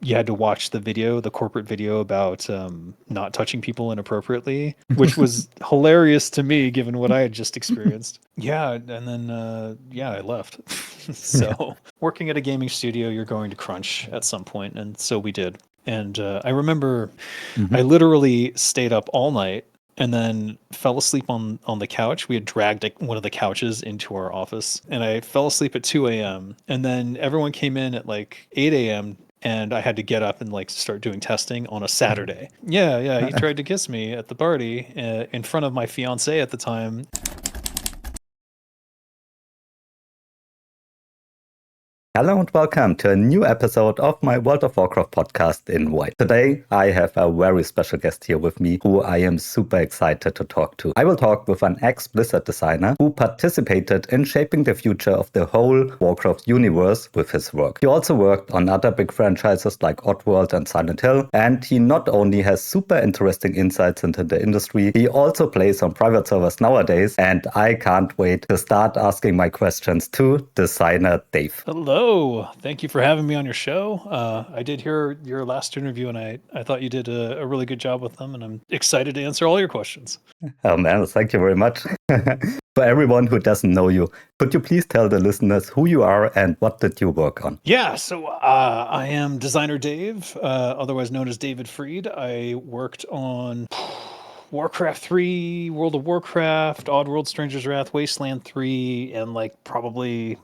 you had to watch the corporate video about not touching people inappropriately, which was hilarious to me given what I had just experienced. Yeah, and then I left. So working at a gaming studio, you're going to crunch at some point, and so we did. And I remember I literally stayed up all night and then fell asleep on the couch. We had dragged one of the couches into our office, and I fell asleep at 2 a.m. And then everyone came in at like 8 a.m. and I had to get up and like start doing testing on a Saturday. Yeah, he tried to kiss me at the party in front of my fiance at the time. Hello and welcome to a new episode of my World of Warcraft podcast in white. Today I have a very special guest here with me who I am super excited to talk to. I will talk with an ex-Blizzard designer who participated in shaping the future of the whole Warcraft universe with his work. He also worked on other big franchises like Oddworld and Silent Hill, and he not only has super interesting insights into the industry, he also plays on private servers nowadays, and I can't wait to start asking my questions to DesignerDave. Hello. Thank you for having me on your show. I did hear your last interview, and I thought you did a really good job with them, and I'm excited to answer all your questions. Oh man, thank you very much. For everyone who doesn't know you, could you please tell the listeners who you are and what did you work on? Yeah, so I am DesignerDave, otherwise known as David Freed. I worked on Warcraft 3, World of Warcraft, Oddworld, Stranger's Wrath, Wasteland 3, and like probably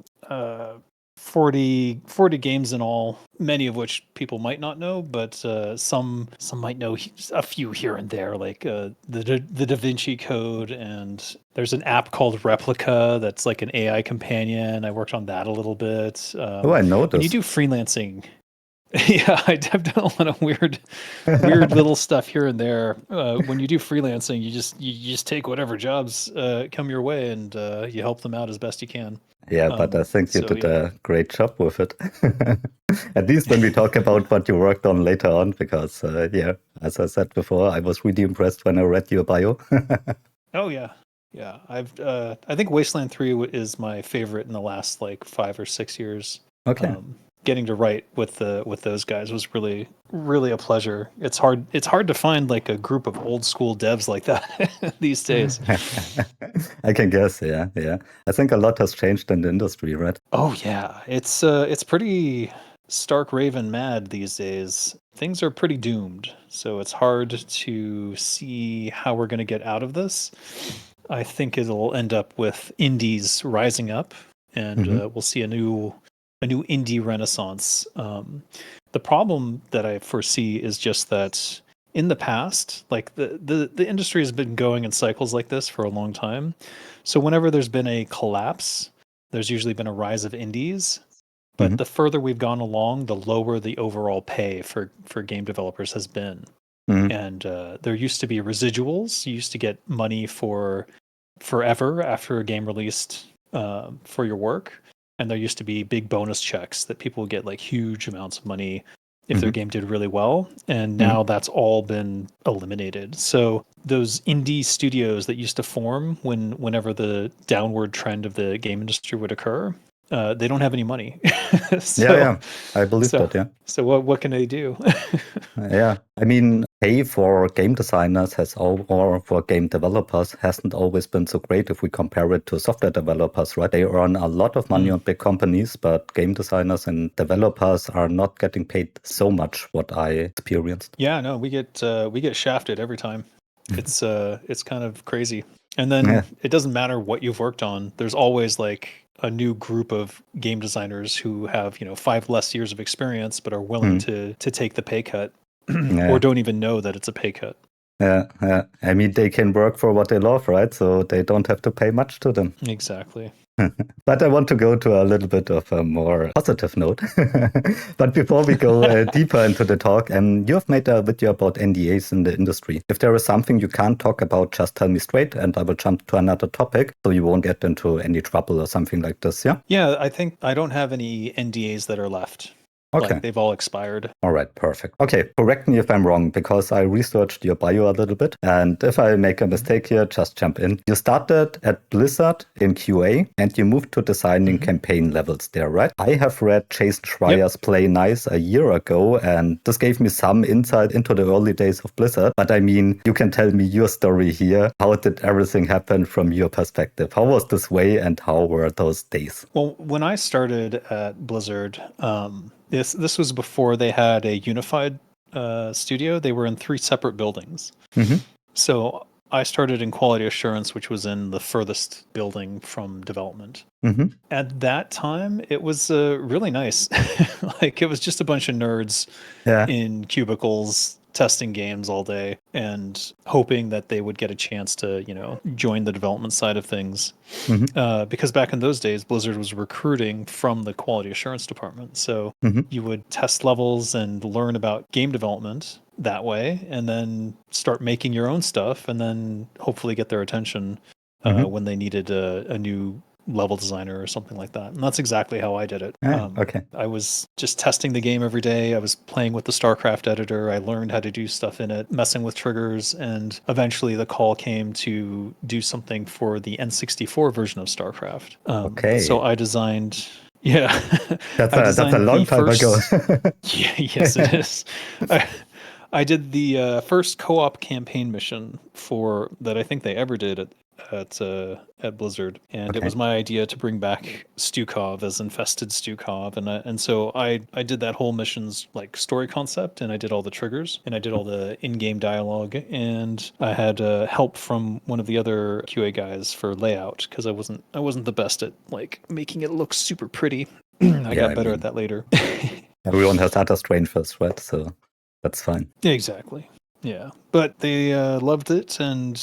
40 games in all, many of which people might not know, but some might know a few here and there, like the Da Vinci Code, and there's an app called Replica that's like an AI companion. I worked on that a little bit. I know this. When you do freelancing, yeah, I've done a lot of weird little stuff here and there. When you do freelancing, you just take whatever jobs come your way and you help them out as best you can. Yeah, but I think you did a great job with it. At least when we talk about what you worked on later on, because as I said before, I was really impressed when I read your bio. Oh yeah. I think Wasteland 3 is my favorite in the last like 5 or 6 years. Okay. Getting to write with those guys was really a pleasure. It's hard to find like a group of old school devs like that these days. I can guess, yeah. I think a lot has changed in the industry, right? Oh yeah, it's pretty stark raving mad these days. Things are pretty doomed, so it's hard to see how we're going to get out of this. I think it'll end up with indies rising up, and we'll see a new indie renaissance. The problem that I foresee is just that in the past, like the industry has been going in cycles like this for a long time. So whenever there's been a collapse, there's usually been a rise of indies. But the further we've gone along, the lower the overall pay for game developers has been. And there used to be residuals. You used to get money for forever after a game released for your work. And there used to be big bonus checks that people would get like huge amounts of money if their game did really well. And now that's all been eliminated. So those indie studios that used to form whenever the downward trend of the game industry would occur, they don't have any money. Yeah, I believe that, yeah. So what can they do? Yeah, I mean, pay for game designers or for game developers hasn't always been so great if we compare it to software developers, right? They earn a lot of money on big companies, but game designers and developers are not getting paid so much, what I experienced. Yeah, no, we get shafted every time. It's kind of crazy. And then it doesn't matter what you've worked on. There's always like a new group of game designers who have 5 less years of experience but are willing to take the pay cut or don't even know that it's a pay cut. Yeah. I mean, they can work for what they love, right? So they don't have to pay much to them. Exactly. But I want to go to a little bit of a more positive note. But before we go deeper into the talk, you have made a video about NDAs in the industry. If there is something you can't talk about, just tell me straight and I will jump to another topic so you won't get into any trouble or something like this, yeah? Yeah, I think I don't have any NDAs that are left. Okay. Like they've all expired. All right, perfect. Okay, correct me if I'm wrong, because I researched your bio a little bit. And if I make a mistake here, just jump in. You started at Blizzard in QA and you moved to designing campaign levels there, right? I have read Jason Schreier's Play Nice a year ago, and this gave me some insight into the early days of Blizzard. But I mean, you can tell me your story here. How did everything happen from your perspective? How was this way and how were those days? Well, when I started at Blizzard, this was before they had a unified studio. They were in 3 separate buildings. So I started in quality assurance, which was in the furthest building from development. At that time, it was really nice. Like it was just a bunch of nerds in cubicles testing games all day and hoping that they would get a chance to, join the development side of things. Because back in those days, Blizzard was recruiting from the quality assurance department. So you would test levels and learn about game development that way, and then start making your own stuff, and then hopefully get their attention when they needed a new level designer or something like that. And that's exactly how I did it. Okay. I was just testing the game every day. I was playing with the StarCraft editor. I learned how to do stuff in it, messing with triggers, and eventually the call came to do something for the N64 version of StarCraft. So I designed... Yeah. That's a long time ago. Yes, it is. I did the first co-op campaign mission for that I think they ever did at Blizzard, and it was my idea to bring back Stukov as infested Stukov, and so I did that whole mission's like story concept, and I did all the triggers, and I did all the in-game dialogue, and I had help from one of the other QA guys for layout because I wasn't the best at like making it look super pretty. I got better at that later. Everyone has other strengths, right? So that's fine. Exactly. Yeah, but they loved it and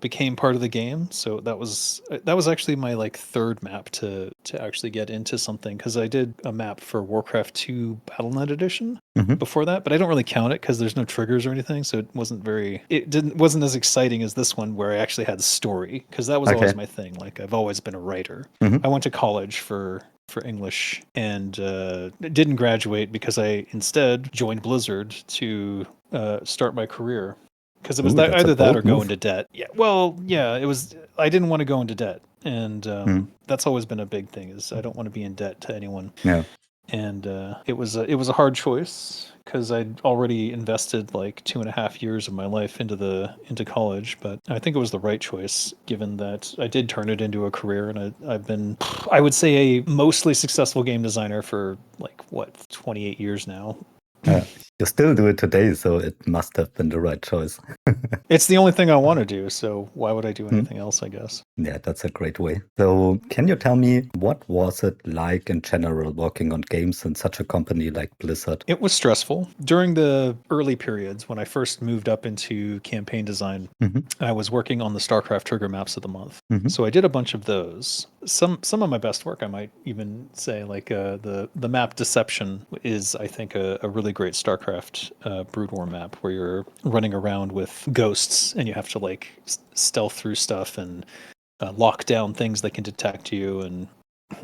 became part of the game. So that was actually my like 3rd map to actually get into something, because I did a map for Warcraft 2 BattleNet Edition before that, but I don't really count it because there's no triggers or anything. So it wasn't as exciting as this one where I actually had story, because that was always my thing. Like I've always been a writer. I went to college for English and didn't graduate because I instead joined Blizzard to start my career, because it was either that or go into debt. Yeah, well, yeah, it was. I didn't want to go into debt, and that's always been a big thing. Is I don't want to be in debt to anyone. Yeah. And it was a hard choice because I'd already invested like 2.5 years of my life into college, but I think it was the right choice given that I did turn it into a career, and I've been, I would say, a mostly successful game designer for like 28 years now. You still do it today, so it must have been the right choice. It's the only thing I want to do, so why would I do anything else, I guess? Yeah, that's a great way. So can you tell me, what was it like in general working on games in such a company like Blizzard? It was stressful. During the early periods, when I first moved up into campaign design, I was working on the StarCraft trigger maps of the month. So I did a bunch of those. Some of my best work, I might even say, like the map Deception is, I think, a really great StarCraft Brood War map where you're running around with ghosts and you have to like stealth through stuff and lock down things that can detect you, and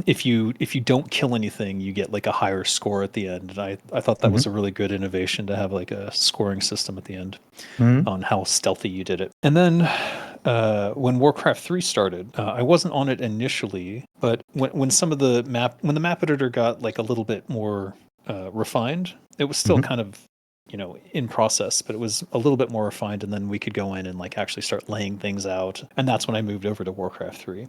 if you don't kill anything, you get like a higher score at the end. And I thought that was a really good innovation to have like a scoring system at the end on how stealthy you did it. And then when Warcraft 3 started, I wasn't on it initially, but when the map editor got like a little bit more refined, it was still kind of in process, but it was a little bit more refined, and then we could go in and like actually start laying things out. And that's when I moved over to Warcraft 3.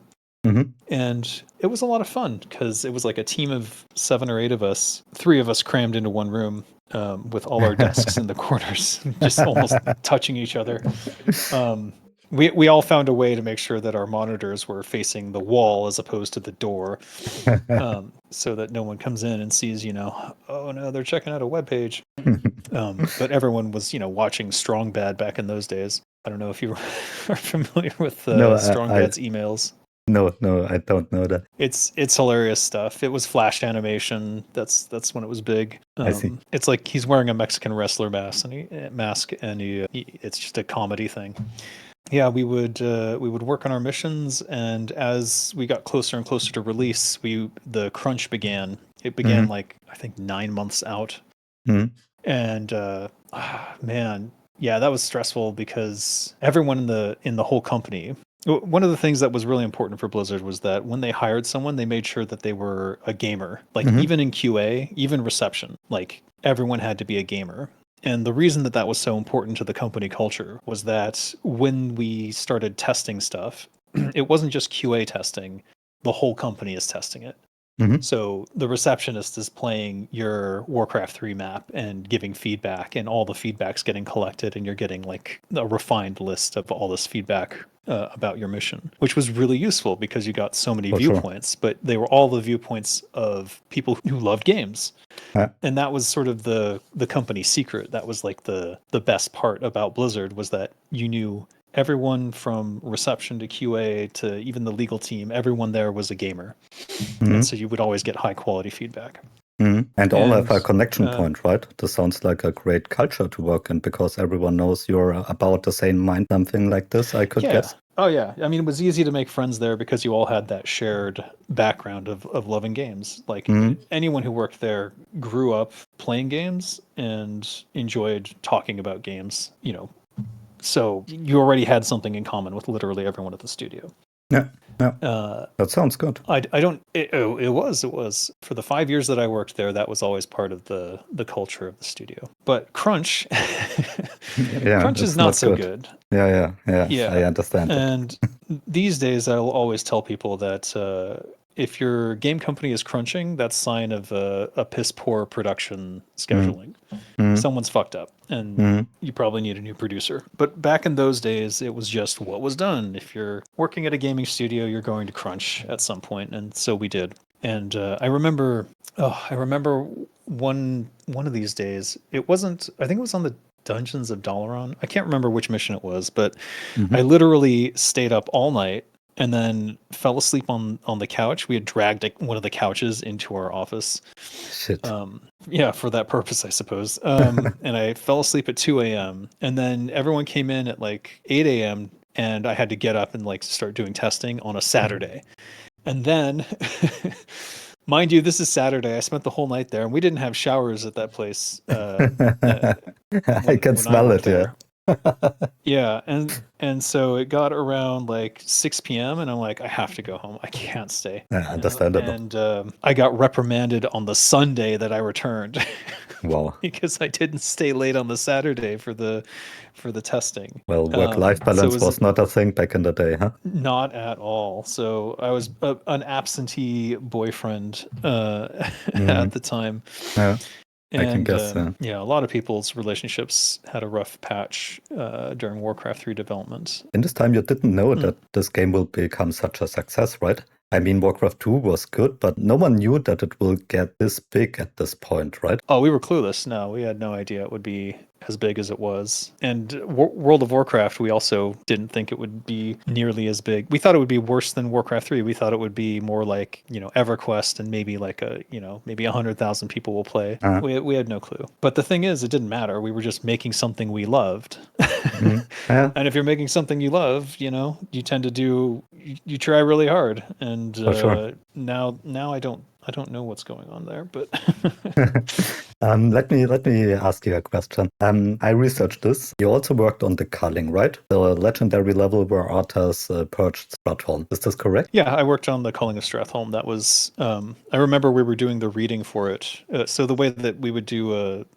And it was a lot of fun because it was like a team of 7 or 8 of us, 3 of us crammed into one room with all our desks in the corners, just almost touching each other. We all found a way to make sure that our monitors were facing the wall as opposed to the door, so that no one comes in and sees, oh no, they're checking out a webpage. But everyone was, watching Strong Bad back in those days. I don't know if you are familiar with Strong Bad's emails. No, I don't know that. It's hilarious stuff. It was flash animation. That's when it was big. I see. It's like he's wearing a Mexican wrestler mask, and it's just a comedy thing. Yeah, we would work on our missions, and as we got closer and closer to release, the crunch began. It began like I think 9 months out. Mm. And man, yeah, that was stressful because everyone in the whole company. One of the things that was really important for Blizzard was that when they hired someone, they made sure that they were a gamer. Like even in QA, even reception, like everyone had to be a gamer. And the reason that that was so important to the company culture was that when we started testing stuff, it wasn't just QA testing, the whole company is testing it. So the receptionist is playing your Warcraft 3 map and giving feedback, and all the feedback's getting collected, and you're getting like a refined list of all this feedback about your mission, which was really useful because you got so many viewpoints, but they were all the viewpoints of people who loved games. And that was sort of the company secret. That was like the best part about Blizzard, was that you knew everyone from reception to QA to even the legal team, everyone there was a gamer. And so you would always get high quality feedback. And all have a connection point, right? This sounds like a great culture to work in because everyone knows you're about the same mind, something like this, I could guess. Oh, yeah. I mean, it was easy to make friends there because you all had that shared background of loving games. Like anyone who worked there grew up playing games and enjoyed talking about games, you know. So you already had something in common with literally everyone at the studio. Yeah. That sounds good. It was for the 5 years that I worked there, that was always part of the culture of the studio. But crunch crunch is not so good. Yeah, I understand. And these days I'll always tell people that if your game company is crunching, that's sign of a piss poor production scheduling. Someone's fucked up, and you probably need a new producer. But back in those days, it was just what was done. If you're working at a gaming studio, you're going to crunch at some point, and so we did. And I remember one of these days. It wasn't. I think it was on the Dungeons of Dalaran. I can't remember which mission it was, but I literally stayed up all night and then fell asleep on the couch. We had dragged one of the couches into our office. Shit. Yeah, for that purpose, I suppose. And I fell asleep at 2 a.m. And then everyone came in at like 8 a.m. and I had to get up and like start doing testing on a Saturday. And then, mind you, this is Saturday. I spent the whole night there, and we didn't have showers at that place. I can smell it, yeah. Yeah, and so it got around like 6 p.m. and I'm like, I have to go home. I can't stay. Yeah, understandable. And I got reprimanded on the Sunday that I returned. Wow. Because I didn't stay late on the Saturday for the testing. Well, work-life balance was not a thing back in the day, huh? Not at all. So I was an absentee boyfriend at the time. Yeah. And, I can guess. Yeah, a lot of people's relationships had a rough patch during Warcraft 3 development. In this time, you didn't know that this game will become such a success, right? I mean, Warcraft 2 was good, but no one knew that it will get this big at this point, right? Oh, we were clueless. No, we had no idea it would be as big as it was. And World of Warcraft, we also didn't think it would be nearly as big. We thought it would be worse than Warcraft 3. We thought it would be more like, EverQuest, and maybe like maybe 100,000 people will play. We had no clue. But the thing is, it didn't matter. We were just making something we loved. Yeah. And if you're making something you love, you tend to you try really hard. And now I don't know what's going on there, but let me ask you a question. I researched this. You also worked on the Culling, right? The legendary level where Arthas purged Stratholme. Is this correct? Yeah, I worked on the Culling of Stratholme. That was I remember we were doing the reading for it. So the way that we would do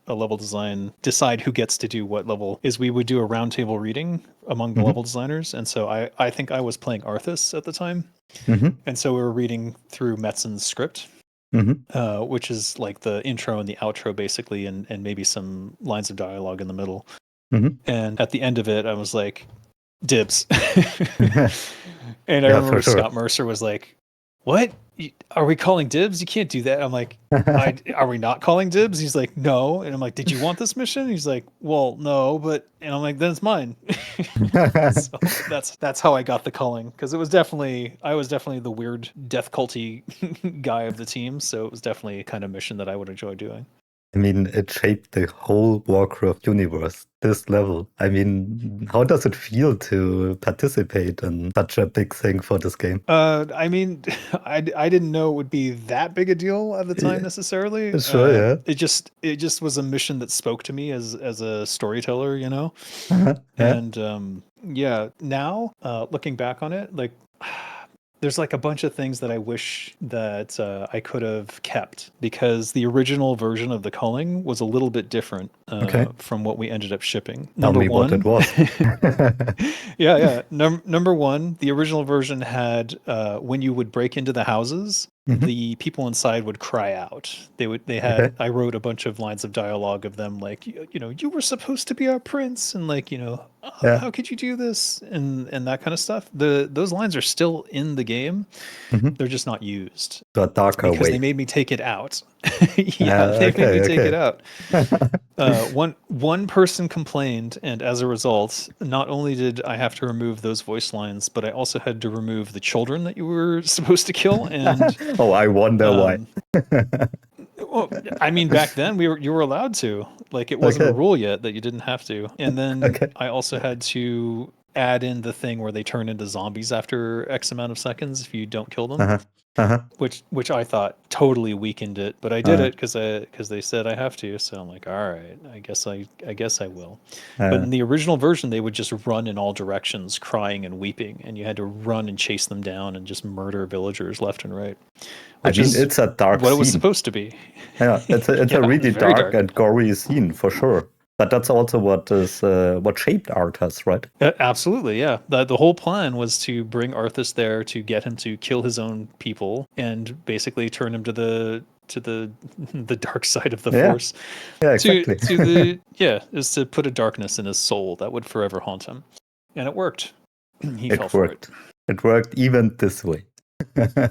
a level design, decide who gets to do what level, is we would do a roundtable reading among the level designers. And so I think I was playing Arthas at the time. And so we were reading through Metzen's script. Which is like the intro and the outro, basically, and maybe some lines of dialogue in the middle. And at the end of it, I was like, dibs. And I remember Scott Mercer was like, what? Are we calling dibs? You can't do that. I'm like, are we not calling dibs? He's like, no. And I'm like, did you want this mission? He's like, well, no, but, and I'm like, then it's mine. So that's how I got the Culling, because I was definitely the weird death culty guy of the team. So it was definitely a kind of mission that I would enjoy doing. I mean, it shaped the whole Warcraft universe, this level. I mean, how does it feel to participate in such a big thing for this game? I mean, I didn't know it would be that big a deal at the time Yeah, necessarily. sure, yeah. It just was a mission that spoke to me as a storyteller, you know. Yeah. And yeah, now looking back on it, like there's like a bunch of things that I wish that I could have kept because the original version of the culling was a little bit different Okay. from what we ended up shipping. Tell Number me what it one, was. yeah. Number one, the original version had when you would break into the houses, Mhm. the people inside would cry out. They Okay. had I wrote a bunch of lines of dialogue of them like you know you were supposed to be our prince and like you know Yeah. how could you do this and that kind of stuff. Those lines are still in the game. Mhm. They're just not used The darker because they way. made me take it out. Yeah, they made me Okay, take it okay. out. One person complained, and as a result, not only did I have to remove those voice lines, but I also had to remove the children that you were supposed to kill. And Oh, I wonder why. um, well, I mean, back then you were allowed to. Like, it wasn't a Okay, rule yet that you didn't have to. And then okay. I also had to add in the thing where they turn into zombies after X amount of seconds if you don't kill them, Uh-huh. Uh-huh. which I thought totally weakened it, but I did Uh, it because they said I have to. So I'm like, all right, I guess I will. But uh, in the original version, they would just run in all directions, crying and weeping, and you had to run and chase them down and just murder villagers left and right, I which mean, is it's a dark what it was scene. supposed to be. Yeah, it's a Yeah, really very dark dark. and gory scene for sure. But that's also what shaped Arthas, right? Absolutely, yeah. The whole plan was to bring Arthas there to get him to kill his own people and basically turn him to the the dark side of the Yeah, force. yeah, To exactly. to the yeah, is to put a darkness in his soul that would forever haunt him. And it worked. He fell It for it. worked. It worked even this way. How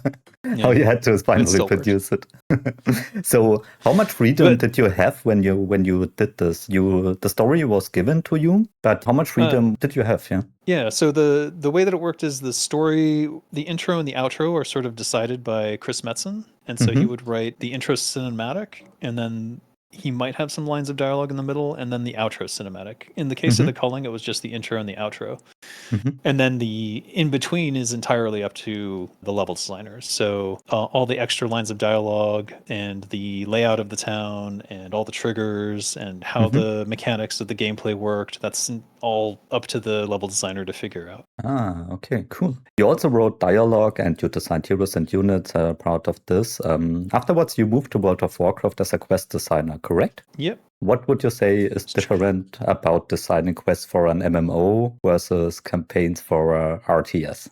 Yeah. you had to It finally still worked. produce it. So, how much freedom But did you have when you did this? The story was given to you, but how much uh freedom did you have? Yeah. yeah, so the way that it worked is the story, the intro and the outro are sort of decided by Chris Metzen, and so he Mm-hmm. would write the intro cinematic, and then he might have some lines of dialogue in the middle, and then the outro cinematic. In the case of Mm-hmm. the culling, it was just the intro and the outro. Mm-hmm. And then the in between is entirely up to the level designers. So all the extra lines of dialogue and the layout of the town and all the triggers and how Mm-hmm. the mechanics of the gameplay worked, that's all up to the level designer to figure out. Ah, okay, cool. You also wrote dialogue and you designed heroes and units, proud of this. Afterwards, you moved to World of Warcraft as a quest designer, correct? Yep. What would you say is different about designing quests for an MMO versus campaigns for RTS?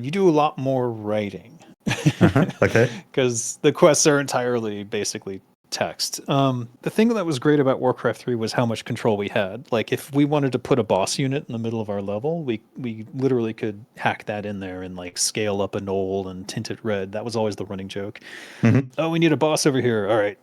You do a lot more writing Uh-huh. Okay. because the quests are entirely basically text. The thing that was great about Warcraft 3 was how much control we had. Like if we wanted to put a boss unit in the middle of our level, we literally could hack that in there and like scale up a knoll and tint it red. That was always the running joke. Mhm. Oh, we need a boss over here. All right,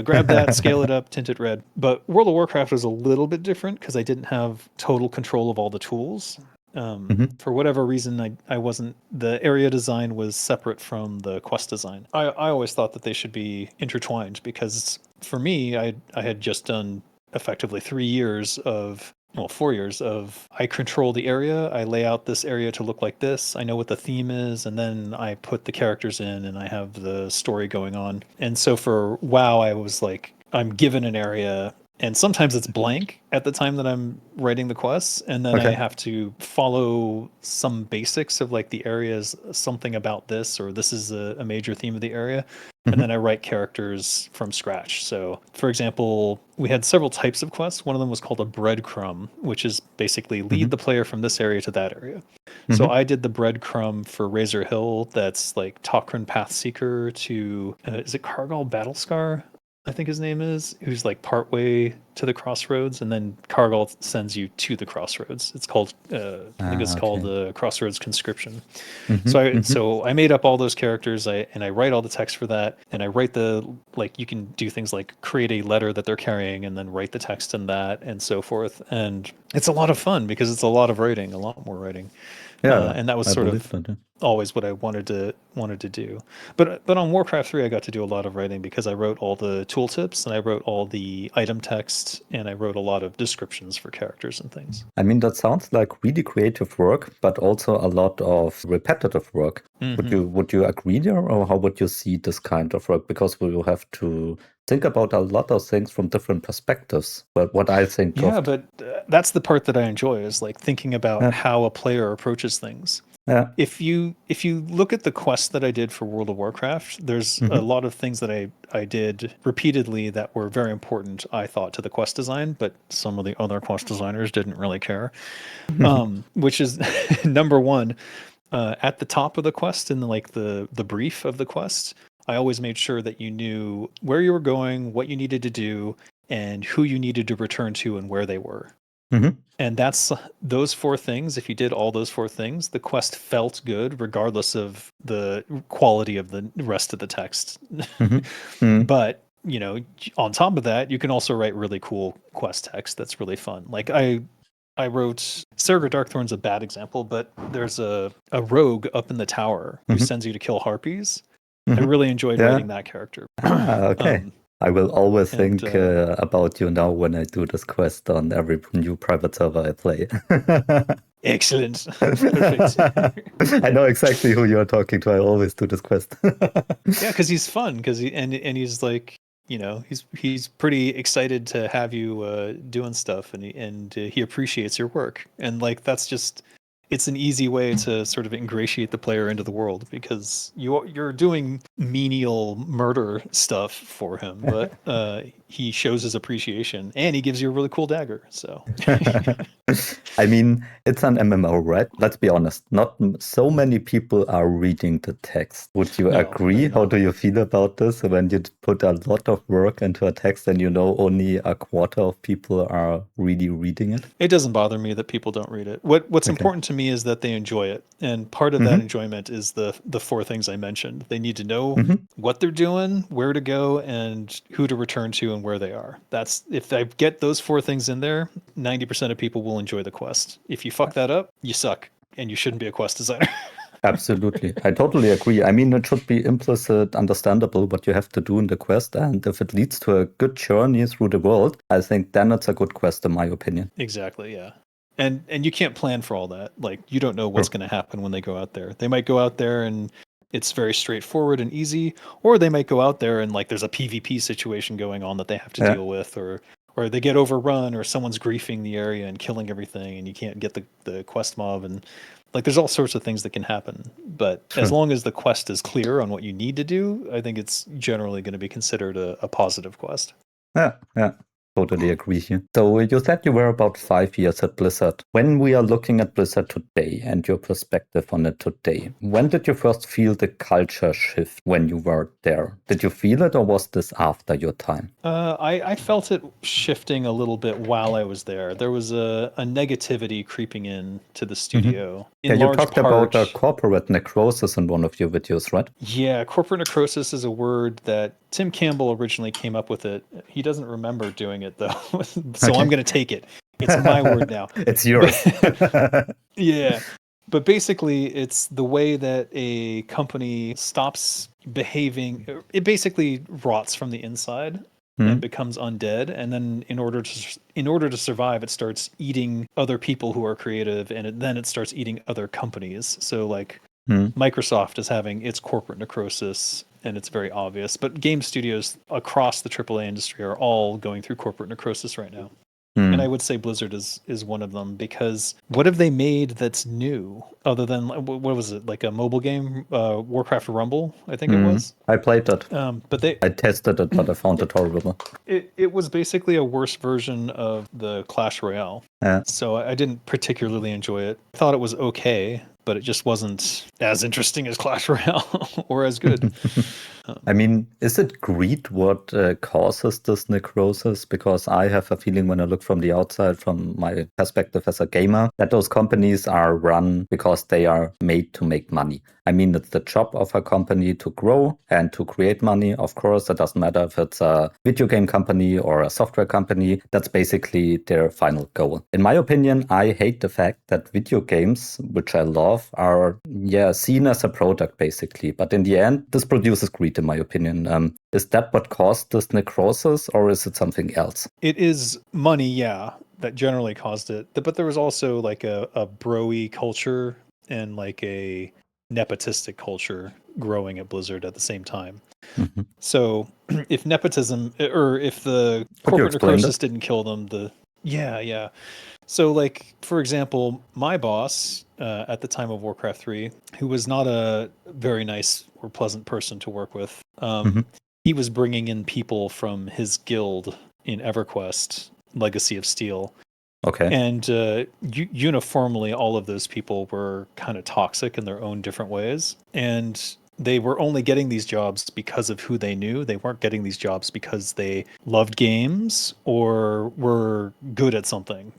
grab that, scale it up, tint it red. But World of Warcraft was a little bit different because I didn't have total control of all the tools. Mhm. For whatever reason, I wasn't, the area design was separate from the quest design. I always thought that they should be intertwined because for me, I had just done effectively 3 years of, well, 4 years of I control the area, I lay out this area to look like this, I know what the theme is, and then I put the characters in and I have the story going on. And so for WoW, I was like, I'm given an area and sometimes it's blank at the time that I'm writing the quests, and then I Okay. have to follow some basics of like the areas, something about this, or this is a major theme of the area, and then Mhm. I write characters from scratch. So, for example, we had several types of quests. One of them was called a breadcrumb, which is basically lead Mhm. the player from this area to that area. So Mhm. I did the breadcrumb for Razor Hill. That's like Tok'ran Pathseeker to is it Kargal Battlescar? I think his name is, who's like partway to the crossroads, and then Kargal sends you to the crossroads. It's called, I think it's Ah, called okay. the Crossroads Conscription. So Mhm. I Mhm. so I made up all those characters, and I write all the text for that, and I write the like you can do things like create a letter that they're carrying, and then write the text in that, and so forth. And it's a lot of fun because it's a lot of writing, a lot more writing, Yeah, and that was I sort believe of that. Yeah. always what I wanted to do. But on Warcraft 3 I got to do a lot of writing because I wrote all the tooltips and I wrote all the item text and I wrote a lot of descriptions for characters and things. I mean, that sounds like really creative work, but also a lot of repetitive work. Would you agree there, or how would you see this kind of work? Because we will have to think about a lot of things from different perspectives. But what I think Yeah, of, but that's the part that I enjoy is like thinking about how a player approaches things. yeah, If you look at the quests that I did for World of Warcraft, there's a lot of things that I did repeatedly that were very important, I thought, to the quest design, but some of the other quest designers didn't really care. Which is number one, at the top of the quest in like the brief of the quest, I always made sure that you knew where you were going, what you needed to do, and who you needed to return to and where they were. And that's those four things. If you did all those four things, the quest felt good, regardless of the quality of the rest of the text. But, you know, on top of that, you can also write really cool quest text that's really fun. Like I wrote Serga Darkthorn's a bad example, but there's a rogue up in the tower who sends you to kill harpies. I really enjoyed writing that character. Okay. I will always and, think about you now when I do this quest on every new private server I play. Excellent. Perfect. I know exactly who you're talking to. I always do this quest. Yeah, because he's fun. Because he's like, you know, he's pretty excited to have you doing stuff, and he appreciates your work. And like that's just, it's an easy way to sort of ingratiate the player into the world because you're doing menial murder stuff for him, but he shows his appreciation and he gives you a really cool dagger. So, I mean, it's an MMO, right? Let's be honest. Not so many people are reading the text. Would you agree? How do you feel about this when you put a lot of work into a text and you know only a quarter of people are really reading it? It doesn't bother me that people don't read it. What's important to me is that they enjoy it, and part of that enjoyment is the four things I mentioned. They need to know what they're doing, where to go, and who to return to, and where they are. That's if I get those four things in there, 90% of people will enjoy the quest. If you fuck that up, you suck, and you shouldn't be a quest designer. Absolutely. I totally agree. I mean, it should be implicit, understandable what you have to do in the quest. And if it leads to a good journey through the world, I think then it's a good quest, in my opinion. Exactly, yeah. And you can't plan for all that. Like, you don't know what's going to happen when they go out there. They might go out there and it's very straightforward and easy, or they might go out there and like there's a PvP situation going on that they have to deal with, or they get overrun, or someone's griefing the area and killing everything and you can't get the quest mob, and like there's all sorts of things that can happen. But as long as the quest is clear on what you need to do, I think it's generally going to be considered a positive quest. Yeah. Totally agree here. So you said you were about 5 years at Blizzard. When we are looking at Blizzard today and your perspective on it today, when did you first feel the culture shift when you were there? Did you feel it, or was this after your time? I felt it shifting a little bit while I was there. There was a negativity creeping in to the studio. You talked about a corporate necrosis in one of your videos, right? Yeah, corporate necrosis is a word that Tim Campbell originally came up with it. He doesn't remember doing it though, so I'm going to take it. It's my word now. It's yours. Yeah. But basically, it's the way that a company stops behaving. It basically rots from the inside and becomes undead. And then in order to survive, it starts eating other people who are creative, and then it starts eating other companies. So like Microsoft is having its corporate necrosis, and it's very obvious. But game studios across the AAA industry are all going through corporate necrosis right now. And I would say Blizzard is one of them, because what have they made that's new other than, what was it, like a mobile game, Warcraft Rumble, I think it was. I played it. But I tested it, but I found it horrible. It was basically a worse version of the Clash Royale. Yeah. So I didn't particularly enjoy it. I thought it was okay, but it just wasn't as interesting as Clash Royale or as good. I mean, is it greed what causes this necrosis? Because I have a feeling when I look from the outside, from my perspective as a gamer, that those companies are run because they are made to make money. I mean, it's the job of a company to grow and to create money. Of course, it doesn't matter if it's a video game company or a software company. That's basically their final goal. In my opinion, I hate the fact that video games, which I love, are seen as a product basically. But in the end, this produces greed, in my opinion. Is that what caused this necrosis, or is it something else? It is money, yeah, that generally caused it. But there was also like a bro-y culture and like a nepotistic culture growing at Blizzard at the same time. Mm-hmm. So if nepotism, or if the corporate necrosis didn't kill them, yeah. So like, for example, my boss at the time of Warcraft 3, who was not a very nice or pleasant person to work with, he was bringing in people from his guild in EverQuest, Legacy of Steel. Okay. And uniformly, all of those people were kind of toxic in their own different ways. And they were only getting these jobs because of who they knew. They weren't getting these jobs because they loved games or were good at something.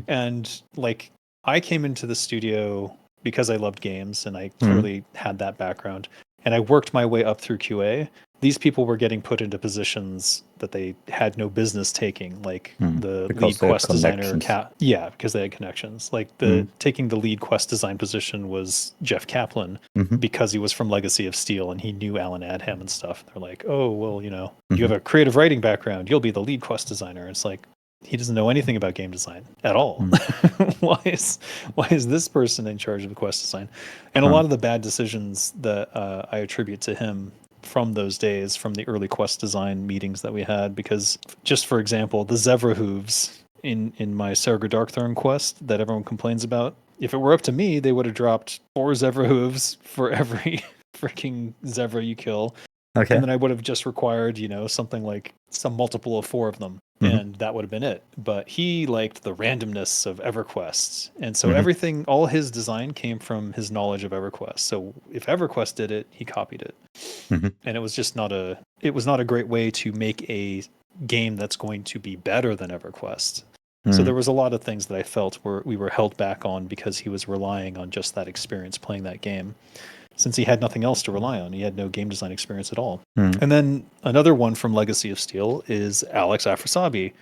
And like, I came into the studio because I loved games and I clearly had that background. And I worked my way up through QA. These people were getting put into positions that they had no business taking, like the lead quest designer. Because they had connections. Like taking the lead quest design position was Jeff Kaplan because he was from Legacy of Steel and he knew Alan Adham and stuff. They're like, oh, well, you know, you have a creative writing background. You'll be the lead quest designer. It's like, he doesn't know anything about game design at all. Why is this person in charge of the quest design? And a lot of the bad decisions that I attribute to him from those days, from the early quest design meetings that we had, because just for example, the zebra hooves in my Sarga Darkthrone quest that everyone complains about, if it were up to me, they would have dropped 4 zebra hooves for every freaking zebra you kill. Okay. And then I would have just required, you know, something like some multiple of 4 of them. And that would have been it. But he liked the randomness of EverQuest. And so everything, all his design came from his knowledge of EverQuest. So if EverQuest did it, he copied it. And it was just not a great way to make a game that's going to be better than EverQuest. So there was a lot of things that I felt we were held back on because he was relying on just that experience playing that game. Since he had nothing else to rely on. He had no game design experience at all. And then another one from Legacy of Steel is Alex Afrasabi,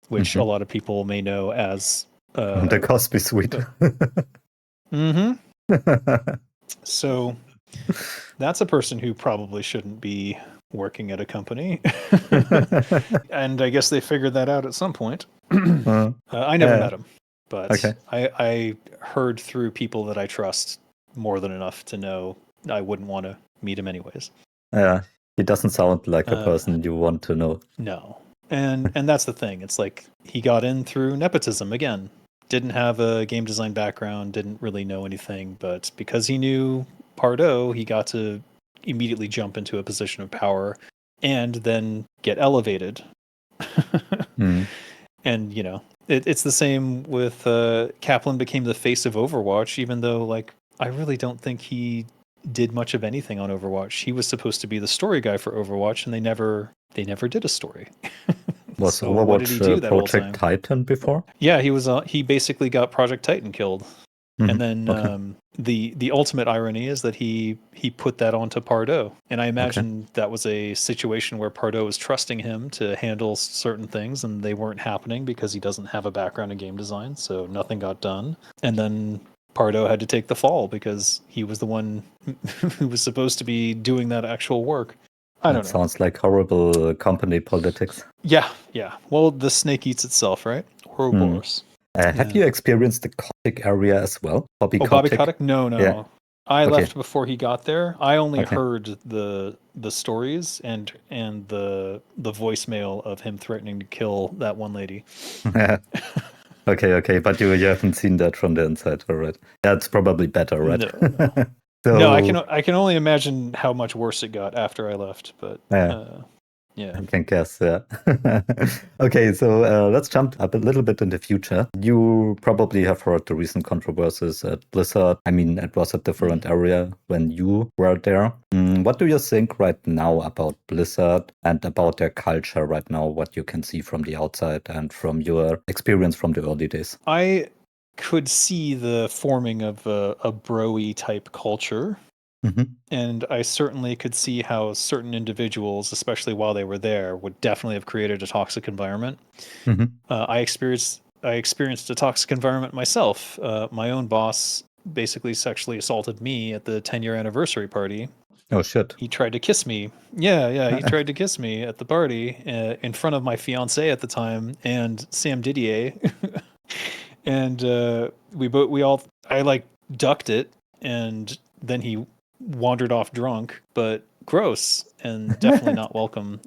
which a lot of people may know as... the Cosby Suite. So that's a person who probably shouldn't be working at a company. And I guess they figured that out at some point. I never met him, but I heard through people that I trust more than enough to know I wouldn't want to meet him anyways. Yeah, he doesn't sound like a person you want to know. No. And that's the thing. It's like he got in through nepotism again. Didn't have a game design background, didn't really know anything, but because he knew Pardo, he got to immediately jump into a position of power and then get elevated. And, you know, it's the same with Kaplan became the face of Overwatch, even though, like, I really don't think he did much of anything on Overwatch. He was supposed to be the story guy for Overwatch, and they never did a story. Was so Overwatch what did he do that Project Titan before? Yeah, he basically got Project Titan killed. And then the ultimate irony is that he put that onto Pardo. And I imagine that was a situation where Pardo was trusting him to handle certain things, and they weren't happening because he doesn't have a background in game design, so nothing got done. And then Pardo had to take the fall because he was the one who was supposed to be doing that actual work. I don't know. Sounds like horrible company politics. Yeah. Well, the snake eats itself, right? Ouroboros. Have you experienced the Kotick area as well? Bobby Kotick? No. Yeah. I left before he got there. I only heard the stories and the voicemail of him threatening to kill that one lady. Okay, but you haven't seen that from the inside, all right? That's probably better, right? No. No, I can only imagine how much worse it got after I left, but yeah. I can guess, yeah. Okay, so let's jump up a little bit in the future. You probably have heard the recent controversies at Blizzard. I mean, it was a different area when you were there. What do you think right now about Blizzard and about their culture right now, what you can see from the outside and from your experience from the early days? I could see the forming of a bro-y type culture. And I certainly could see how certain individuals, especially while they were there, would definitely have created a toxic environment. I experienced a toxic environment myself. My own boss basically sexually assaulted me at the 10-year anniversary party. Oh shit. He tried to kiss me. Yeah, he tried to kiss me at the party in front of my fiance at the time and Sam Didier. And I like ducked it, and then he wandered off drunk, but gross and definitely not welcome.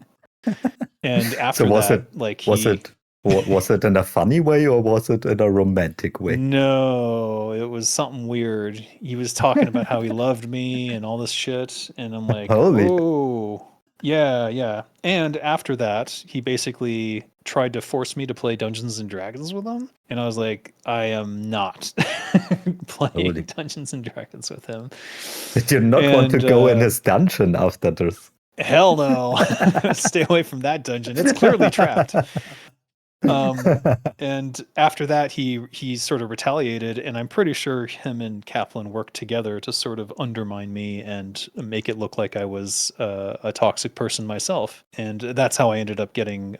And after So was that, it like was it in a funny way or was it in a romantic way? No, it was something weird. He was talking about how he loved me and all this shit, and I'm like, Holy. oh, yeah. And after that, he basically tried to force me to play Dungeons and Dragons with him, and I was like, I am not playing Holy. Dungeons and Dragons with him. Did you not want to go in his dungeon after this? Hell no. Stay away from that dungeon. It's clearly trapped. And after that, he sort of retaliated, and I'm pretty sure him and Kaplan worked together to sort of undermine me and make it look like I was a toxic person myself. And that's how I ended up getting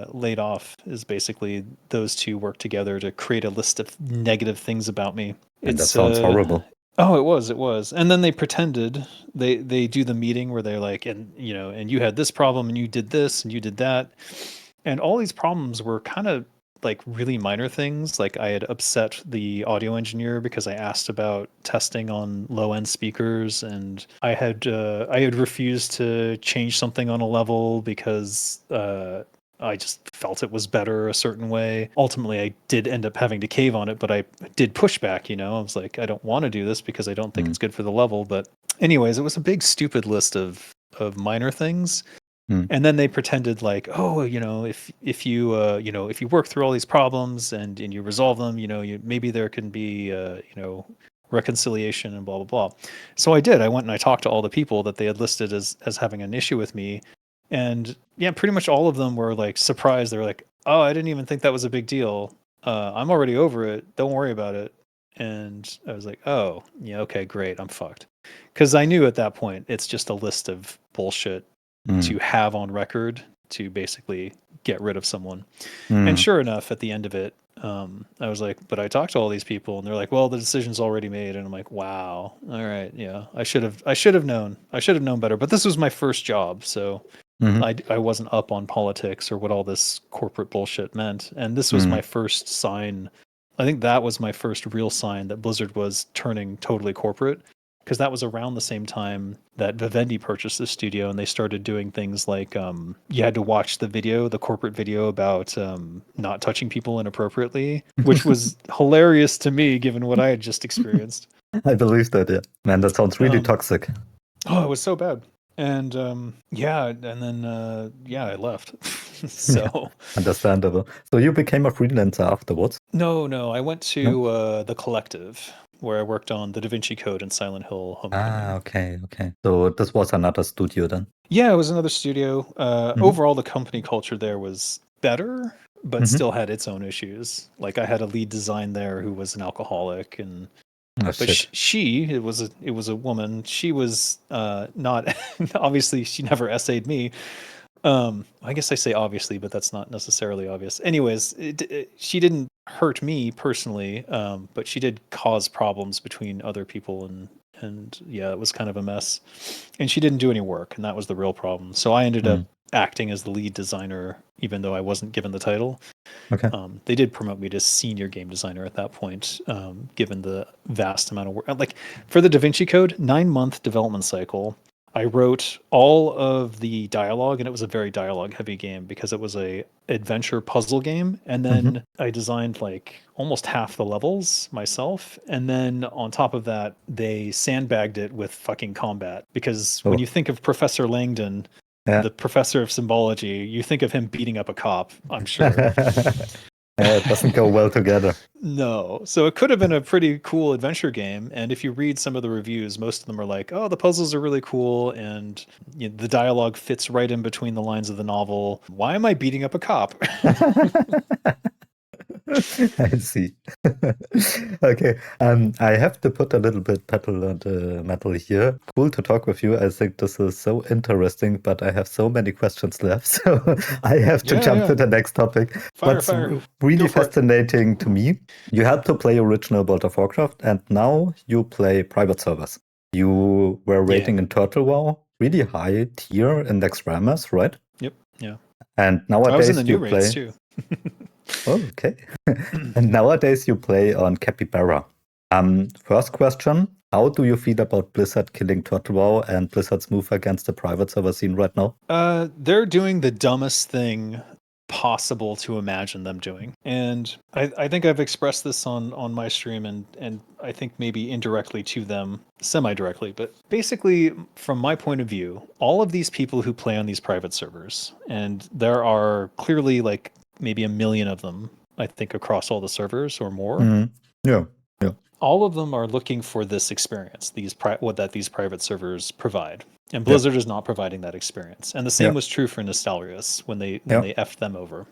laid off. Is basically those two worked together to create a list of negative things about me. And that sounds horrible. Oh, it was. And then they pretended they do the meeting where they're like, and you had this problem and you did this and you did that. And all these problems were kind of like really minor things. Like I had upset the audio engineer because I asked about testing on low end speakers, and I had refused to change something on a level because I just felt it was better a certain way. Ultimately, I did end up having to cave on it, but I did push back. I was like, I don't want to do this because I don't think it's good for the level. But anyways, it was a big stupid list of minor things. And then they pretended like, oh, if you if you work through all these problems and you resolve them, maybe there can be reconciliation and blah blah blah. So I did. I went and I talked to all the people that they had listed as having an issue with me, and yeah, pretty much all of them were like surprised. They were like, oh, I didn't even think that was a big deal. I'm already over it. Don't worry about it. And I was like, oh, yeah, okay, great. I'm fucked. Because I knew at that point it's just a list of bullshit to have on record to basically get rid of someone. And sure enough, at the end of it, I was like, but I talked to all these people and they're like, well, the decision's already made. And I'm like, wow. All right. Yeah. I should have known. I should have known better, but this was my first job. So I wasn't up on politics or what all this corporate bullshit meant. And this was my first sign. I think that was my first real sign that Blizzard was turning totally corporate, because that was around the same time that Vivendi purchased the studio, and they started doing things like you had to watch the corporate video about not touching people inappropriately, which was hilarious to me given what I had just experienced. I believe that, yeah. Man, that sounds really toxic. Oh, it was so bad. And then I left. So understandable. So you became a freelancer afterwards? No, I went to the Collective, where I worked on the Da Vinci Code and Silent Hill Homecoming. Okay. So this was another studio then? Yeah, it was another studio. Overall, the company culture there was better, but still had its own issues. Like I had a lead design there who was an alcoholic, and but it was a woman. She was not obviously. She never essayed me. I guess I say obviously, but that's not necessarily obvious. Anyways, she didn't hurt me personally, but she did cause problems between other people, and yeah, it was kind of a mess. And she didn't do any work, and that was the real problem. So I ended up acting as the lead designer, even though I wasn't given the title. Okay. They did promote me to senior game designer at that point, given the vast amount of work. Like for the Da Vinci Code, 9-month development cycle. I wrote all of the dialogue, and it was a very dialogue-heavy game because it was a adventure puzzle game. And then I designed like almost half the levels myself. And then on top of that, they sandbagged it with fucking combat. Because when you think of Professor Langdon, the professor of symbology, you think of him beating up a cop, I'm sure. It doesn't go well together. No. So it could have been a pretty cool adventure game. And if you read some of the reviews, most of them are like, oh, the puzzles are really cool. And the dialogue fits right in between the lines of the novel. Why am I beating up a cop? I see. Okay. I have to put a little bit pedal on the metal here. Cool to talk with you. I think this is so interesting, but I have so many questions left, so I have to jump to the next topic. What's really fascinating to me, you had to play original World of Warcraft, and now you play private servers. You were rating in Turtle WoW really high tier in Extremis, right? Yep. Yeah. And nowadays I was in the new you play. raids too. Oh, okay. And nowadays you play on Capybara. First question, how do you feel about Blizzard killing Turtle WoW and Blizzard's move against the private server scene right now? They're doing the dumbest thing possible to imagine them doing. And I think I've expressed this on my stream and I think maybe indirectly to them, semi-directly, but basically from my point of view, all of these people who play on these private servers, and there are clearly like maybe 1 million of them, I think, across all the servers or more. Yeah. All of them are looking for this experience, what these private servers provide. And Blizzard is not providing that experience. And the same was true for Nostalrius when they effed them over.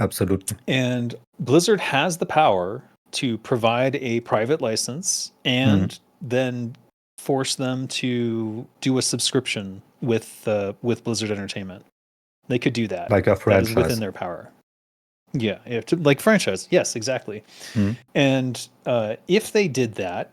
Absolutely. And Blizzard has the power to provide a private license and then force them to do a subscription with Blizzard Entertainment. They could do that. Like a franchise. That is within their power. Yeah, like franchise. Yes, exactly. And if they did that,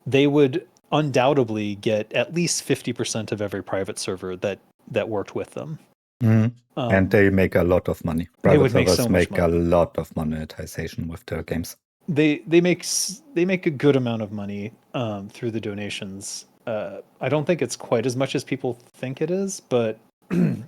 they would undoubtedly get at least 50% of every private server that worked with them. And they make a lot of money. Private servers make a lot of monetization with their games. They make a good amount of money through the donations. I don't think it's quite as much as people think it is, but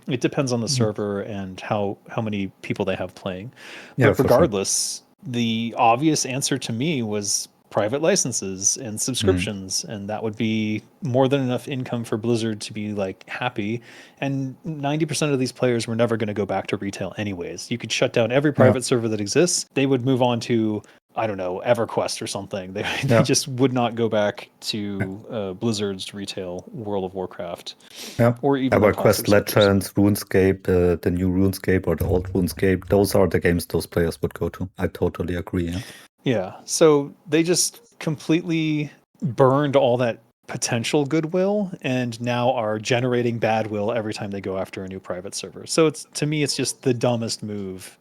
it depends on the server and how many people they have playing. But regardless, the obvious answer to me was private licenses and subscriptions, and that would be more than enough income for Blizzard to be like happy. And 90% of these players were never going to go back to retail anyways. You could shut down every private server that exists. They would move on to, I don't know, EverQuest or something. They just would not go back to Blizzard's retail World of Warcraft. Or even EverQuest Legends, RuneScape, the new RuneScape or the old RuneScape. Those are the games those players would go to. I totally agree. Yeah. So they just completely burned all that potential goodwill and now are generating bad will every time they go after a new private server. So to me, it's just the dumbest move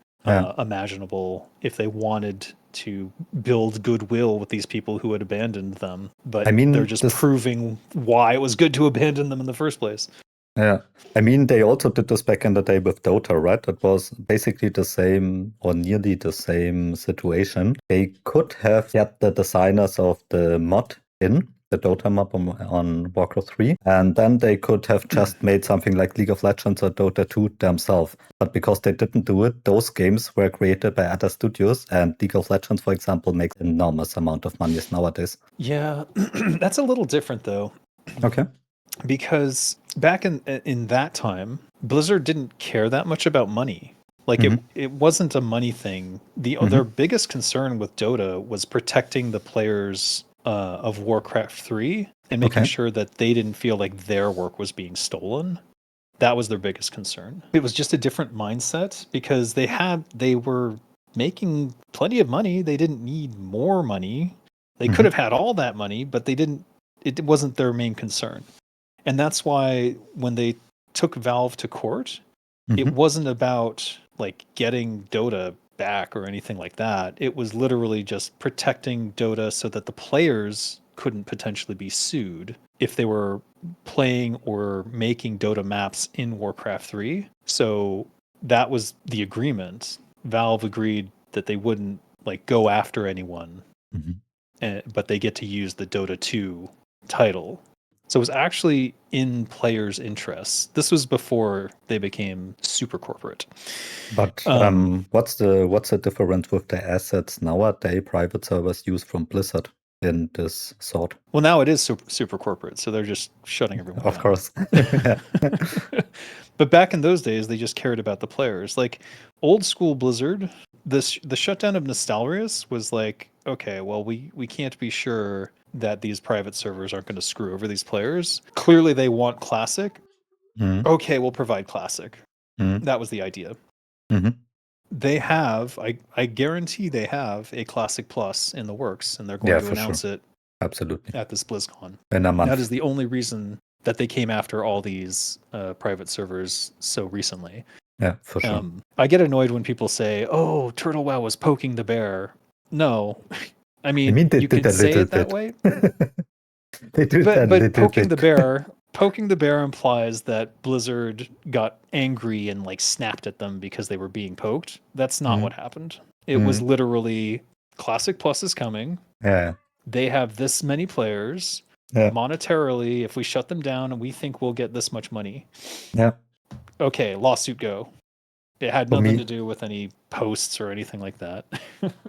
imaginable if they wanted to build goodwill with these people who had abandoned them. But they're just proving why it was good to abandon them in the first place. Yeah. I mean, they also did this back in the day with DotA, right? It was basically the same or nearly the same situation. They could have get the designers of the mod in the DotA map on Warcraft 3, and then they could have just made something like League of Legends or Dota 2 themselves. But because they didn't do it, those games were created by other studios, and League of Legends, for example, makes an enormous amount of money nowadays. Yeah, that's a little different though. Okay. Because back in that time, Blizzard didn't care that much about money. Like it wasn't a money thing. Their biggest concern with Dota was protecting the players of Warcraft 3 and making sure that they didn't feel like their work was being stolen. That was their biggest concern. It was just a different mindset because they were making plenty of money. They didn't need more money. They could have had all that money, but it wasn't their main concern. And that's why when they took Valve to court, it wasn't about like getting Dota back or anything like that. It was literally just protecting Dota so that the players couldn't potentially be sued if they were playing or making Dota maps in Warcraft 3. So that was the agreement. Valve agreed that they wouldn't like go after anyone, but they get to use the Dota 2 title. So it was actually in players' interests. This was before they became super corporate. But what's the difference with the assets nowadays private servers use from Blizzard in this sort? Well, now it is super corporate, so they're just shutting everyone down. Of course. But back in those days, they just cared about the players. Like old school Blizzard, the shutdown of Nostalrius was like, okay, well, we can't be sure that these private servers aren't going to screw over these players. Clearly, they want Classic. Okay, we'll provide Classic. That was the idea. They have, I guarantee they have a Classic Plus in the works, and they're going Yeah, to for sure. announce it Absolutely. at this BlizzCon. In a That month. is the only reason that they came after all these private servers so recently. Yeah, for sure. I get annoyed when people say, "Oh, Turtle Wow was poking the bear." No, I mean they you did can a say little it that bit. way, They did a but little poking bit. poking the bear implies that Blizzard got angry and like snapped at them because they were being poked. That's not what happened. It was literally Classic Plus is coming. Yeah. They have this many players. Yeah. Monetarily, if we shut them down, we think we'll get this much money. Yeah. Okay, lawsuit go. It had For nothing me, to do with any posts or anything like that.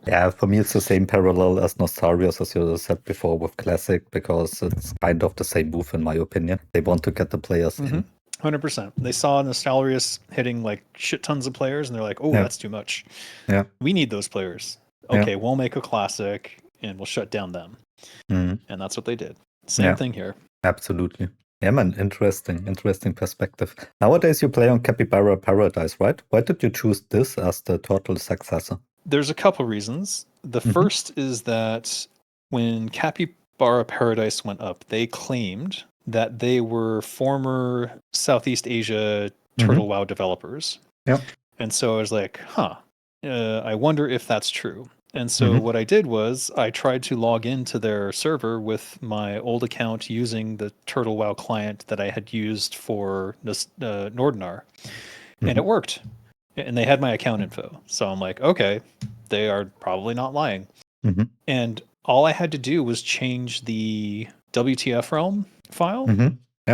yeah, for me, it's the same parallel as Nostarius, as you said before, with Classic, because it's kind of the same move, in my opinion. They want to get the players in. 100%. They saw Nostarius hitting like shit tons of players, and they're like, "Oh, Yeah. that's too much. Yeah. We need those players. Okay, we'll make a classic, and we'll shut down them." And that's what they did. Same thing here. Absolutely. Yeah, man, interesting perspective. Nowadays, you play on Capybara Paradise, right? Why did you choose this as the total successor? There's a couple reasons. The first is that when Capybara Paradise went up, they claimed that they were former Southeast Asia Turtle WoW developers. Yeah. And so I was like, I wonder if that's true. And so what I did was I tried to log into their server with my old account using the Turtle WoW client that I had used for Nordinar. And it worked. And they had my account info. So I'm like, okay, they are probably not lying. And all I had to do was change the WTF realm file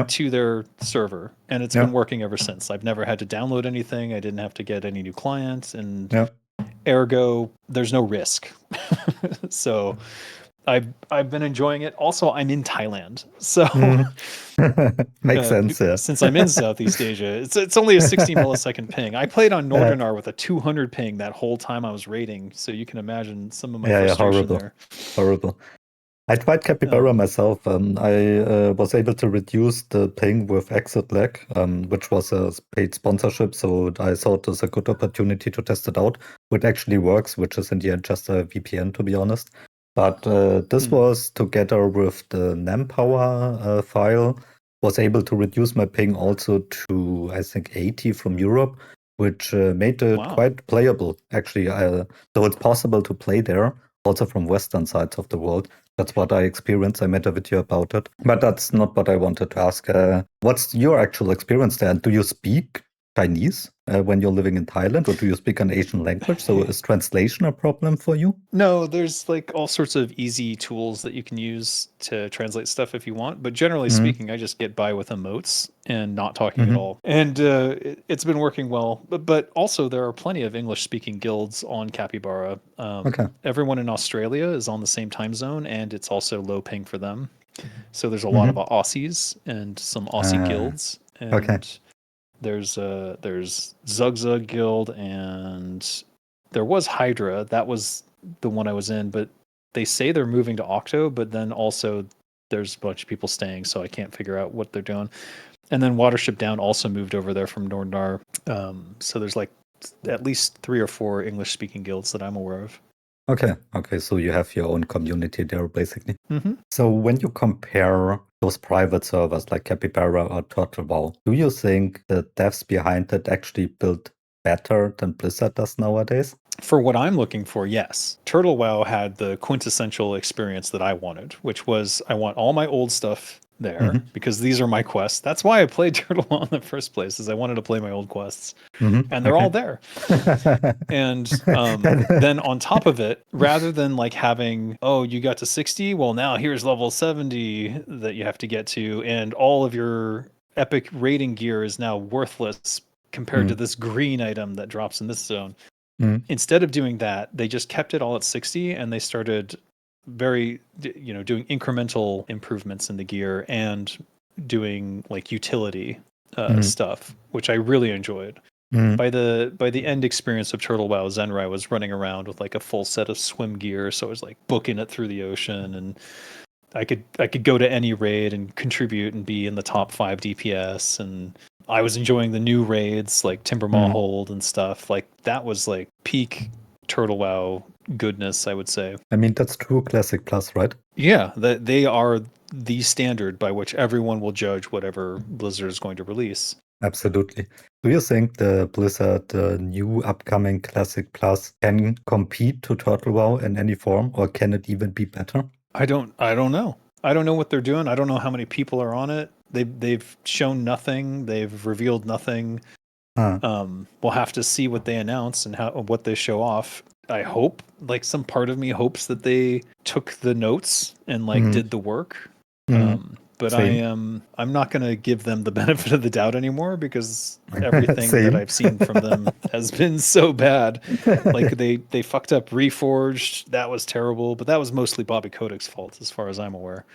to their server. And it's been working ever since. I've never had to download anything. I didn't have to get any new clients. And ergo, there's no risk. So I've been enjoying it. Also, I'm in Thailand, so makes sense. Yeah. Since I'm in Southeast Asia, it's only a 60 millisecond ping. I played on Nordinar with a 200 ping that whole time I was raiding, so you can imagine some of my frustration there. Horrible. I tried Capybara myself. I was able to reduce the ping with Exit Lag, which was a paid sponsorship. So I thought it was a good opportunity to test it out. It actually works, which is in the end just a VPN, to be honest. But this was together with the NAMPower file, was able to reduce my ping also to, I think, 80 from Europe, which made it quite playable, actually. So it's possible to play there, also from Western sides of the world. That's what I experienced. I made a video about it. But that's not what I wanted to ask. What's your actual experience there? Do you speak Chinese when you're living in Thailand, or do you speak an Asian language? So is translation a problem for you? No, there's like all sorts of easy tools that you can use to translate stuff if you want. But generally speaking, I just get by with emotes and not talking at all. And it's been working well. But also, there are plenty of English-speaking guilds on Capybara. Everyone in Australia is on the same time zone, and it's also low ping for them. So there's a lot of Aussies and some Aussie guilds. And there's Zugzug Guild, and there was Hydra. That was the one I was in, but they say they're moving to Octo, but then also there's a bunch of people staying, so I can't figure out what they're doing. And then Watership Down also moved over there from Nordinar. So there's like at least 3 or 4 English-speaking guilds that I'm aware of. Okay, so you have your own community there, basically. So when you compare those private servers like Capybara or Turtle WoW, do you think the devs behind it actually built better than Blizzard does nowadays? For what I'm looking for, yes. Turtle WoW had the quintessential experience that I wanted, which was I want all my old stuff there because these are my quests. That's why I played Turtle WoW in the first place, is I wanted to play my old quests. And they're all there. And then on top of it, rather than like having, oh, you got to 60, well, now here's level 70 that you have to get to, and all of your epic raiding gear is now worthless compared to this green item that drops in this zone. Instead of doing that, they just kept it all at 60, and they started doing incremental improvements in the gear and doing like utility stuff, which I really enjoyed. By the end experience of Turtle WoW, Zenrai was running around with like a full set of swim gear, so I was like booking it through the ocean, and I could go to any raid and contribute and be in the top 5 DPS, and I was enjoying the new raids like Timbermaw Hold and stuff. Like that was like peak Turtle WoW goodness, I would say. I mean, that's true Classic Plus, right? Yeah, that they are the standard by which everyone will judge whatever Blizzard is going to release. Absolutely. Do you think the Blizzard, the new upcoming Classic Plus, can compete to Turtle WoW in any form, or can it even be better? I don't know. I don't know what they're doing. I don't know how many people are on it. They've shown nothing. They've revealed nothing. We'll have to see what they announce and what they show off. I hope, like, some part of me hopes that they took the notes and like did the work. But Same. I'm not going to give them the benefit of the doubt anymore because everything that I've seen from them has been so bad. Like they fucked up Reforged. That was terrible, but that was mostly Bobby Kotick's fault as far as I'm aware.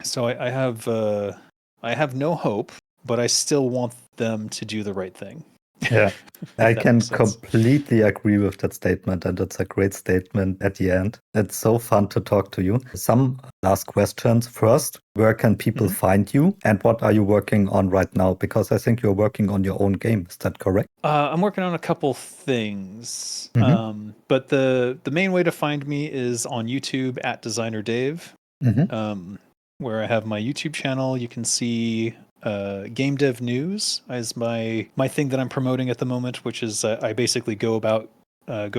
So I have no hope, but I still want them to do the right thing. Yeah, I can completely agree with that statement, and it's a great statement at the end. It's so fun to talk to you. Some last questions. First, where can people find you, and what are you working on right now? Because I think you're working on your own game. Is that correct? I'm working on a couple things, but the main way to find me is on YouTube at DesignerDave, where I have my YouTube channel. You can see game dev news as my thing that I'm promoting at the moment, which is I basically go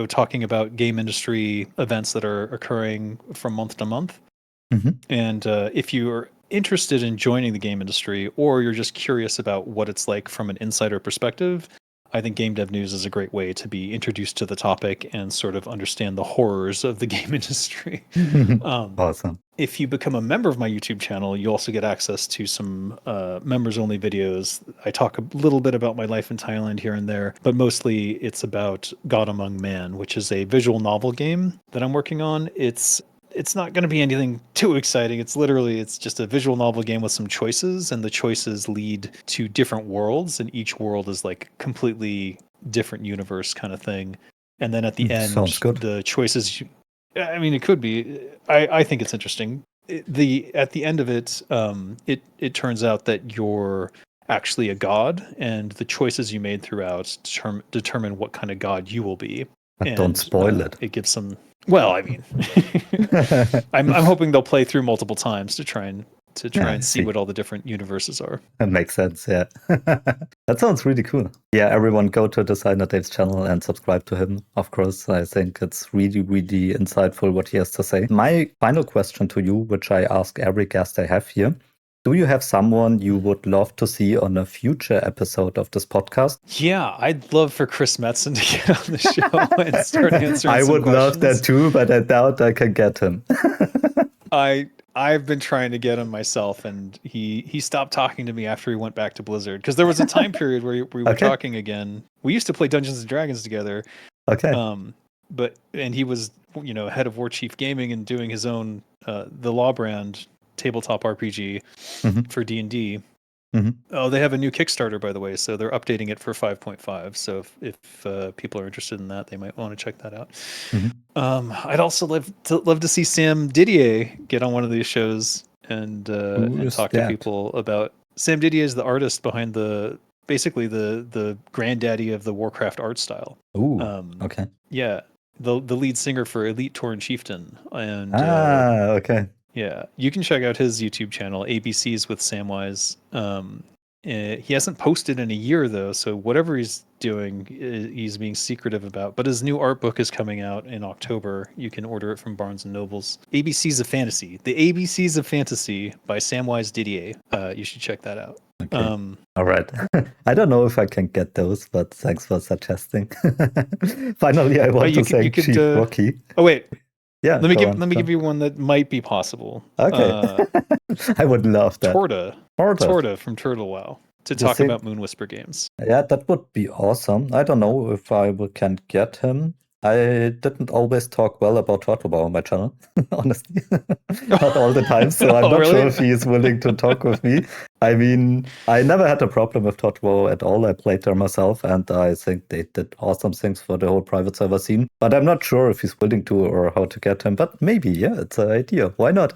talking about game industry events that are occurring from month to month. And if you're interested in joining the game industry, or you're just curious about what it's like from an insider perspective, I think Game Dev News is a great way to be introduced to the topic and sort of understand the horrors of the game industry. Awesome. If you become a member of my YouTube channel, you also get access to some members-only videos. I talk a little bit about my life in Thailand here and there, but mostly it's about God Among Man, which is a visual novel game that I'm working on. It's not going to be anything too exciting. It's just a visual novel game with some choices, and the choices lead to different worlds, and each world is like completely different universe kind of thing. And then at the end, the choices, I mean, it could be, I think it's interesting. At the end of it, it turns out that you're actually a god, and the choices you made throughout determine what kind of god you will be. But don't spoil it. It gives some. Well, I mean, I'm hoping they'll play through multiple times to try and see what all the different universes are. That makes sense, yeah. That sounds really cool. Yeah, everyone go to DesignerDave's channel and subscribe to him, of course. I think it's really, really insightful what he has to say. My final question to you, which I ask every guest I have here, do you have someone you would love to see on a future episode of this podcast? Yeah, I'd love for Chris Metzen to get on the show and start answering I some would questions. love that too, but I doubt I can get him. I've been trying to get him myself, and he stopped talking to me after he went back to Blizzard, because there was a time period where we were talking again. We used to play Dungeons and Dragons together. Okay. And he was, head of War Chief Gaming and doing his own the Law brand tabletop RPG for D&D. Oh, they have a new Kickstarter, by the way, so they're updating it for 5.5. So if people are interested in that, they might want to check that out. I'd also love to see Sam Didier get on one of these shows and talk to people about. Sam Didier is the artist behind basically the granddaddy of the Warcraft art style. Ooh, okay. Yeah, the lead singer for Elite Tauren Chieftain, and okay. Yeah, you can check out his YouTube channel, ABCs with Samwise. He hasn't posted in a year, though, so whatever he's doing, he's being secretive about. But his new art book is coming out in October. You can order it from Barnes & Nobles. ABCs of Fantasy. The ABCs of Fantasy by Samwise Didier. You should check that out. Okay. All right. I don't know if I can get those, but thanks for suggesting. Finally, I want to thank Chief Rocky. Oh, wait. Yeah, let me give you one that might be possible. Okay. I would love that. Torta from Turtle WoW to talk about Moonwhisper games. Yeah, that would be awesome. I don't know if I can get him. I didn't always talk well about Turtle WoW on my channel, honestly. Not all the time, so I'm not sure if he is willing to talk with me. I mean, I never had a problem with .WoW at all. I played there myself, and I think they did awesome things for the whole private server scene. But I'm not sure if he's willing to or how to get him. But maybe, yeah, it's an idea. Why not?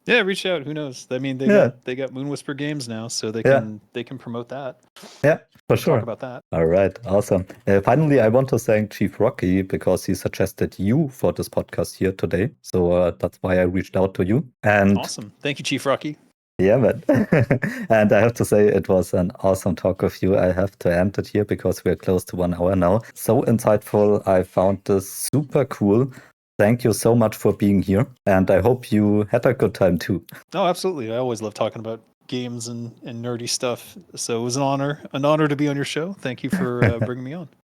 Yeah, reach out. Who knows? I mean, Yeah, they got Moon Whisper Games now, so they yeah, can promote that. yeah, for We'll talk sure. about that. All right, awesome. Finally, I want to thank Chief Rocky because he suggested you for this podcast here today. So that's why I reached out to you. And Awesome. Thank you, Chief Rocky. yeah, man. And I have to say, it was an awesome talk with you. I have to end it here because we're close to 1 hour now. So insightful. I found this super cool. Thank you so much for being here. And I hope you had a good time too. Oh, absolutely. I always love talking about games and nerdy stuff. So it was an honor to be on your show. Thank you for bringing me on.